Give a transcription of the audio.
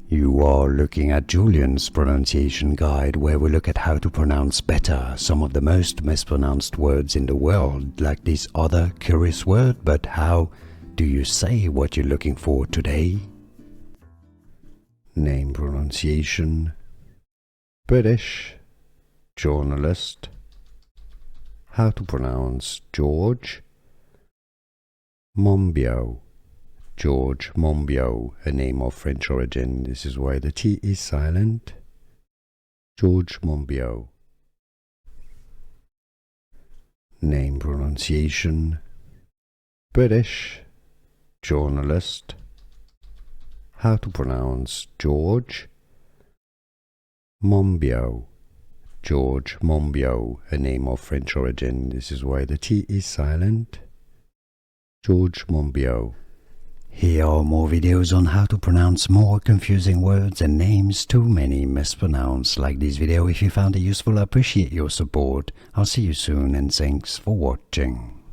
You are looking at Julian's pronunciation guide, where we look at how to pronounce better some of the most mispronounced words in the world, like this other curious word. But how do you say what you're looking for today? Name pronunciation: British, journalist. How to pronounce George Monbiot. George Monbiot, a name of French origin. This is why the T is silent. George Monbiot. Name pronunciation: British, journalist. How to pronounce George Monbiot. George Monbiot, a name of French origin. This is why the T is silent. George Monbiot. Here are more videos on how to pronounce more confusing words and names too many mispronounced. Like this video if you found it useful. I appreciate your support. I'll see you soon and thanks for watching.